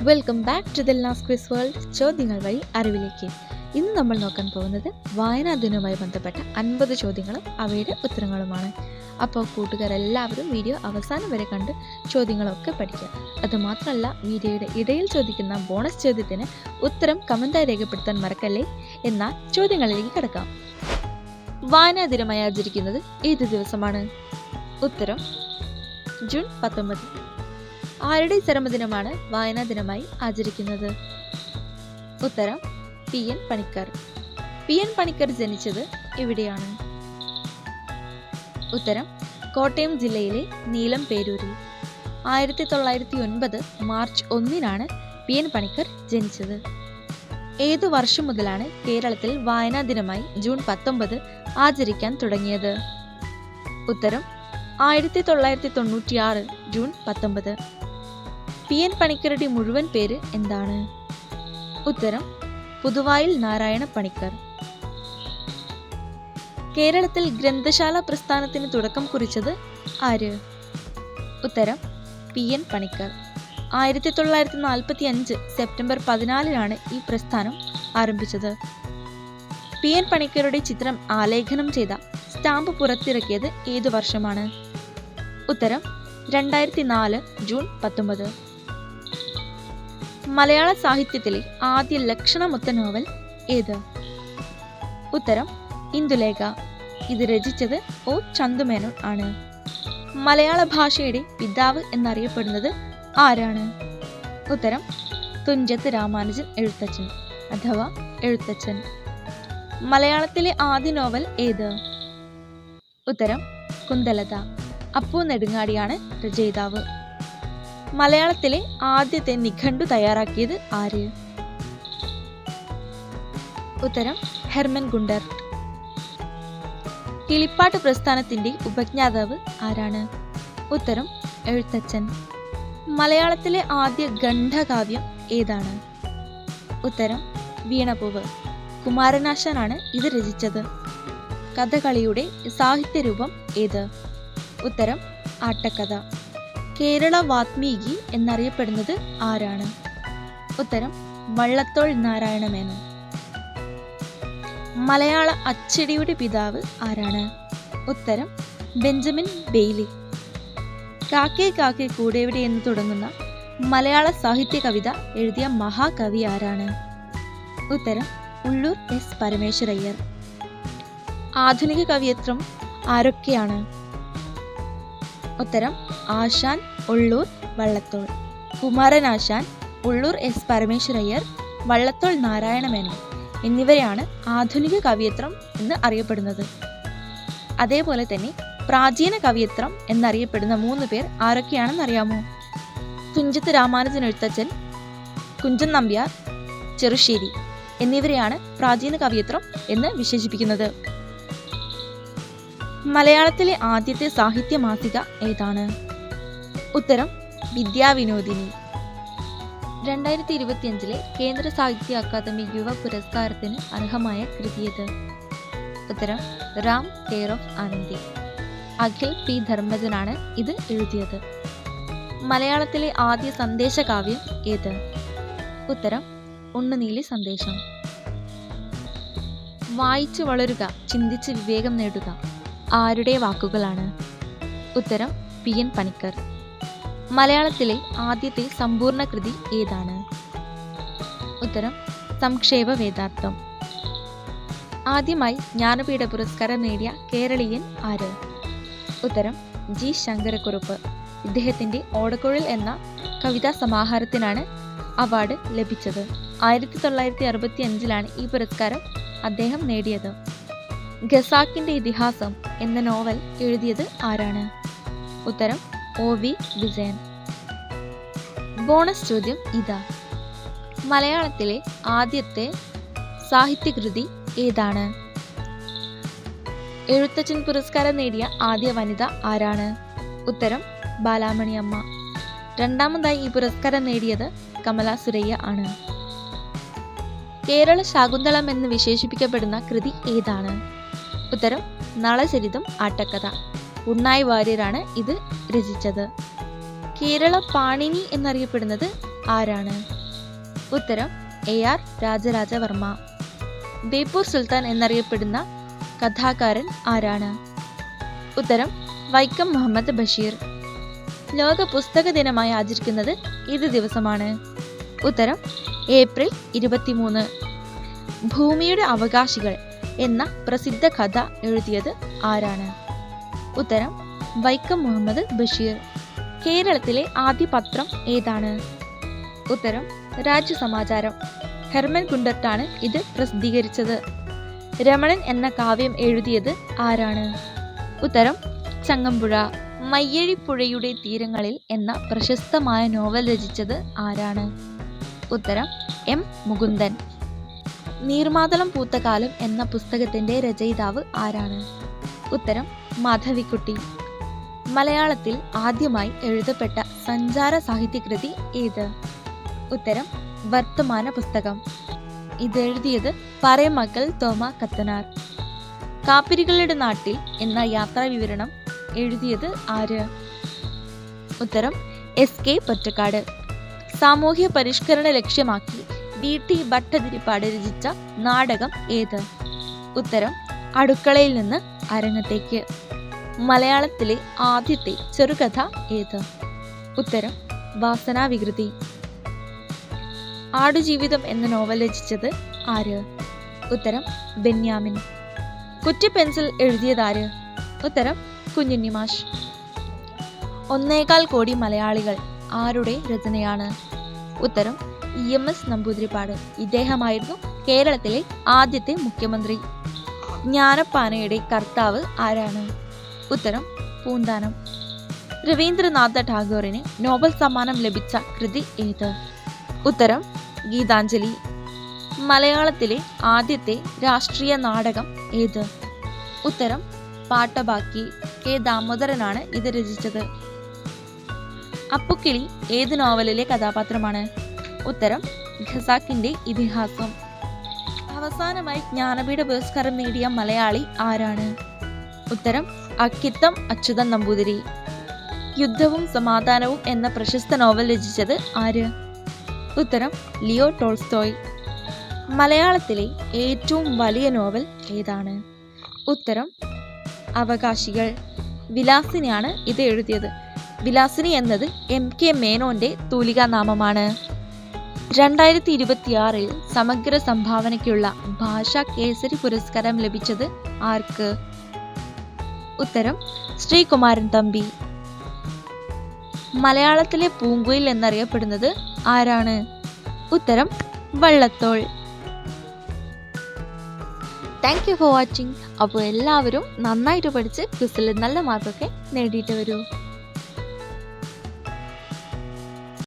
Welcome back to Dilnaz quiz world. ചോദ്യങ്ങൾ വഴി അറിവിലേക്ക്. ഇന്ന് നമ്മൾ നോക്കാൻ പോകുന്നത് വായനാ ദിനവുമായി ബന്ധപ്പെട്ട 50 ചോദ്യങ്ങളും അവയുടെ ഉത്തരങ്ങളുമാണ്. അപ്പോൾ കൂട്ടുകാരെല്ലാവരും വീഡിയോ അവസാനം വരെ കണ്ട് ചോദ്യങ്ങളൊക്കെ പഠിക്കുക. അതുമാത്രമല്ല, വീഡിയോയുടെ ഇടയിൽ ചോദിക്കുന്ന ബോണസ് ചോദ്യത്തിന് ഉത്തരം കമൻറ്റായി രേഖപ്പെടുത്താൻ മറക്കല്ലേ. എന്നാൽ ചോദ്യങ്ങളിലേക്ക് കടക്കാം. വായനാ ദിനമായി ആചരിക്കുന്നത് ഏത് ദിവസമാണ്? ഉത്തരം ജൂൺ 19. ആരുടെ ചരമദിനമാണ് വായനാ ദിനമായി ആചരിക്കുന്നത്? ഉത്തരം പി.എൻ. പണിക്കർ. പി.എൻ. പണിക്കർ ജനിച്ചത് എവിടെയാണ്? ഉത്തരം കോട്ടയം ജില്ലയിലെ നീലംപേരൂരിൽ. 1909 മാർച്ച് 1 പി.എൻ. പണിക്കർ ജനിച്ചത്. ഏതു വർഷം മുതലാണ് കേരളത്തിൽ വായനാ ദിനമായി ജൂൺ 19 ആചരിക്കാൻ തുടങ്ങിയത്? ഉത്തരം 1996 ജൂൺ 19. പി.എൻ. പണിക്കരുടെ മുഴുവൻ പേര് എന്താണ്? ഉത്തരം പുതുവായിൽ നാരായണ പണിക്കർ. കേരളത്തിൽ ഗ്രന്ഥശാല പ്രസ്ഥാനത്തിന് തുടക്കം കുറിച്ചത് ആര്? ഉത്തരം പി.എൻ. പണിക്കർ. 1945 സെപ്റ്റംബർ 14 ഈ പ്രസ്ഥാനം ആരംഭിച്ചത്. പി.എൻ. പണിക്കരുടെ ചിത്രം ആലേഖനം ചെയ്ത സ്റ്റാമ്പ് പുറത്തിറക്കിയത് ഏതു വർഷമാണ്? ഉത്തരം 2004 ജൂൺ 19. മലയാള സാഹിത്യത്തിലെ ആദ്യ ലക്ഷണമൊത്ത നോവൽ ഏത്? ഉത്തരം ഇന്ദുലേഖ. ഇത് രചിച്ചത് ഒ. ചന്തുമേനോൻ ആണ്. മലയാള ഭാഷയുടെ പിതാവ് എന്നറിയപ്പെടുന്നത് ആരാണ്? ഉത്തരം തുഞ്ചത്ത് രാമാനുജൻ എഴുത്തച്ഛൻ അഥവാ എഴുത്തച്ഛൻ. മലയാളത്തിലെ ആദ്യ നോവൽ ഏത്? ഉത്തരം കുന്തലത. അപ്പു നെടുങ്ങാടിയാണ് രചയിതാവ്. മലയാളത്തിലെ ആദ്യത്തെ നിഘണ്ടു തയ്യാറാക്കിയത് ആര്? ഉത്തരം ഹെർമൻ ഗുണ്ടർട്ട്. കിളിപ്പാട്ട് പ്രസ്ഥാനത്തിന്റെ ഉപജ്ഞാതാവ് ആരാണ്? ഉത്തരം എഴുത്തച്ഛൻ. മലയാളത്തിലെ ആദ്യ ഖണ്ഡകാവ്യം ഏതാണ്? ഉത്തരം വീണപൂവ്. കുമാരനാശാനാണ് ഇത് രചിച്ചത്. കഥകളിയുടെ സാഹിത്യരൂപം ഏത്? ഉത്തരം ആട്ടക്കഥ. കേരള വാത്മീകി എന്നറിയപ്പെടുന്നത് ആരാണ്? ഉത്തരം വള്ളത്തോൾ നാരായണ മേനോൻ. മലയാള അച്ചടിയുടെ പിതാവ് ആരാണ്? ഉത്തരം ബെഞ്ചമിൻ ബെയ്ലി. കാക്കേ കാക്കേ കൂടെവിടെ എന്ന് തുടങ്ങുന്ന മലയാള സാഹിത്യ കവിത എഴുതിയ മഹാകവി ആരാണ്? ഉത്തരം ഉള്ളൂർ എസ് പരമേശ്വരയ്യർ. ആധുനിക കവിയത്രം ആരൊക്കെയാണ്? ഉത്തരം ആശാൻ, ഉള്ളൂർ, വള്ളത്തോൾ. കുമാരനാശാൻ, ഉള്ളൂർ എസ് പരമേശ്വരയ്യർ, വള്ളത്തോൾ നാരായണ മേനോൻ എന്നിവരെയാണ് ആധുനിക കവിയത്രം എന്ന് അറിയപ്പെടുന്നത്. അതേപോലെ തന്നെ പ്രാചീന കവിയത്രം എന്നറിയപ്പെടുന്ന 3 പേർ ആരൊക്കെയാണെന്ന് അറിയാമോ? തുഞ്ചത്ത് രാമാനുജൻ എഴുത്തച്ഛൻ, കുഞ്ചൻ നമ്പ്യാർ, ചെറുശ്ശേരി എന്നിവരെയാണ് പ്രാചീന കവിയത്രം എന്ന് വിശേഷിപ്പിക്കുന്നത്. മലയാളത്തിലെ ആദ്യത്തെ സാഹിത്യ മാസിക ഏതാണ്? ഉത്തരം വിദ്യാവിനോദിനി. 2025 കേന്ദ്ര സാഹിത്യ അക്കാദമി യുവ പുരസ്കാരത്തിന് അർഹമായ കൃതിയത്? ഉത്തരം Ram care of Anandi. Akhil P ധർമ്മജനാണ് ഇത് എഴുതിയത്. മലയാളത്തിലെ ആദ്യ സന്ദേശകാവ്യം ഏത്? ഉത്തരം ഉണ്ണുനീലി സന്ദേശം. വായിച്ചു വളരുക, ചിന്തിച്ച് വിവേകം നേടുക ആരുടെ വാക്കുകളാണ്? ഉത്തരം പി.എൻ. പണിക്കർ. മലയാളത്തിലെ ആദ്യത്തെ സമ്പൂർണ്ണ കൃതി ഏതാണ്? ഉത്തരം സംക്ഷേപ വേദാർത്ഥം. ആദ്യമായി ജ്ഞാനപീഠ പുരസ്കാരം നേടിയ കേരളീയൻ ആര്? ഉത്തരം ജി ശങ്കരക്കുറുപ്പ്. ഇദ്ദേഹത്തിന്റെ ഓടക്കുഴൽ എന്ന കവിതാ സമാഹാരത്തിനാണ് അവാർഡ് ലഭിച്ചത്. 1965 ഈ പുരസ്കാരം അദ്ദേഹം നേടിയത്. ഖസാക്കിന്റെ ഇതിഹാസം എന്ന നോവൽ എഴുതിയത് ആരാണ്? ഉത്തരം ഒ. വി. വിജയൻ. ബോണസ് ചോദ്യം ഇതാ. മലയാളത്തിലെ ആദ്യത്തെ സാഹിത്യകൃതി ഏതാണ്? എഴുത്തച്ഛൻ പുരസ്കാരം നേടിയ ആദ്യ വനിത ആരാണ്? ഉത്തരം ബാലാമണി അമ്മ. രണ്ടാമതായി ഈ പുരസ്കാരം നേടിയത് കമല സുരയ്യ ആണ്. കേരള ശാകുന്തളം എന്ന് വിശേഷിപ്പിക്കപ്പെടുന്ന കൃതി ഏതാണ്? ഉത്തരം നളചരിതം ആട്ടക്കഥ. ഉണ്ണായി വാര്യരാണ് ഇത് രചിച്ചത്. കേരള പാണിനി എന്നറിയപ്പെടുന്നത് ആരാണ്? ഉത്തരം AR രാജരാജവർമ്മ. ബേപ്പൂർ സുൽത്താൻ എന്നറിയപ്പെടുന്ന കഥാകാരൻ ആരാണ്? ഉത്തരം വൈക്കം മുഹമ്മദ് ബഷീർ. ലോക പുസ്തക ദിനമായി ആചരിക്കുന്നത് ഏത് ദിവസമാണ്? ഉത്തരം ഏപ്രിൽ 23. ഭൂമിയുടെ അവകാശികൾ എന്ന പ്രസിദ്ധ കഥ എഴുതിയത് ആരാണ്? ഉത്തരം വൈക്കം മുഹമ്മദ് ബഷീർ. കേരളത്തിലെ ആദ്യ പത്രം ഏതാണ്? ഉത്തരം രാജ്യസമാചാരം. ഹെർമൻ ഗുണ്ടർട്ടാണ് ഇത് പ്രസിദ്ധീകരിച്ചത്. രമണൻ എന്ന കാവ്യം എഴുതിയത് ആരാണ്? ഉത്തരം ചങ്ങമ്പുഴ. മയ്യഴിപ്പുഴയുടെ തീരങ്ങളിൽ എന്ന പ്രശസ്തമായ നോവൽ രചിച്ചത് ആരാണ്? ഉത്തരം M. മുകുന്ദൻ. നീർമാതളം പൂത്ത കാലം എന്ന പുസ്തകത്തിന്റെ രചയിതാവ് ആരാണ്? ഉത്തരം മാധവിക്കുട്ടി. മലയാളത്തിൽ ആദ്യമായി എഴുതപ്പെട്ട സഞ്ചാര സാഹിത്യകൃതി ഏത്? ഉത്തരം വർത്തമാന പുസ്തകം. ഇതെഴുതിയത് പറയമക്കൽ തോമ കത്തനാർ. കാപ്പിരികളുടെ നാട്ടിൽ എന്ന യാത്രാ വിവരണം എഴുതിയത് ആര്? ഉത്തരം SK പൊറ്റക്കാട്. സാമൂഹ്യ പരിഷ്കരണ ലക്ഷ്യമാക്കി VT ഭട്ടതിരിപ്പാട് രചിച്ച നാടകം ഏത്? ഉത്തരം അടുക്കളയിൽ നിന്ന് അരങ്ങത്തേക്ക്. മലയാളത്തിലെ ആദ്യത്തെ ചെറുകഥ ഏത്? ഉത്തരം വാസനാവികൃതി. ആടുജീവിതം എന്ന നോവൽ രചിച്ചത് ആര്? ഉത്തരം ബെന്യാമിൻ. കുറ്റിപ്പെൻസിൽ എഴുതിയതാര്? ഉത്തരം കുഞ്ഞുണ്ണിമാഷ്. 1.25 കോടി മലയാളികൾ ആരുടെ രചനയാണ്? ഉത്തരം EMS നമ്പൂതിരിപ്പാട്. ഇദ്ദേഹമായിരുന്നു കേരളത്തിലെ ആദ്യത്തെ മുഖ്യമന്ത്രി. ജ്ഞാനപ്പാനയുടെ കർത്താവ് ആരാണ്? ഉത്തരം പൂന്താനം. രവീന്ദ്രനാഥ ടാഗോറിന് നോബൽ സമ്മാനം ലഭിച്ച കൃതി ഏത്? ഉത്തരം ഗീതാഞ്ജലി. മലയാളത്തിലെ ആദ്യത്തെ രാഷ്ട്രീയ നാടകം ഏത്? ഉത്തരം പാട്ടബാക്കി. K. ദാമോദരനാണ് ഇത് രചിച്ചത്. അപ്പുക്കിളി ഏത് നോവലിലെ കഥാപാത്രമാണ്? ഉത്തരം ഖസാക്കിന്റെ ഇതിഹാസം. അവസാനമായി ജ്ഞാനപീഠ പുരസ്കാരം നേടിയ മലയാളി ആരാണ്? ഉത്തരം അക്കിത്തം അച്യുതൻ നമ്പൂതിരി. യുദ്ധവും സമാധാനവും എന്ന പ്രശസ്ത നോവൽ രചിച്ചത് ആര്? ഉത്തരം ലിയോ ടോൾസ്റ്റോയ്. മലയാളത്തിലെ ഏറ്റവും വലിയ നോവൽ ഏതാണ്? ഉത്തരം അവകാശികൾ. വിലാസിനിയാണ് ഇത് എഴുതിയത്. വിലാസിനി എന്നത് MK മേനോന്റെ തൂലികാനാമമാണ്. 2026 സമഗ്ര സംഭാവനയ്ക്കുള്ള ഭാഷാ കേസരി പുരസ്കാരം ലഭിച്ചത് ആർക്ക്? ഉത്തരം ശ്രീകുമാരൻ തമ്പി. മലയാളത്തിലെ പൂങ്കുയിൽ എന്നറിയപ്പെടുന്നത് ആരാണ്? ഉത്തരം Vallathol. Thank you for watching. അപ്പോൾ എല്ലാവരും നന്നായിട്ട് പഠിച്ച് ക്വിസിൽ നല്ല മാർക്കൊക്കെ നേടിയിട്ട് വരൂ.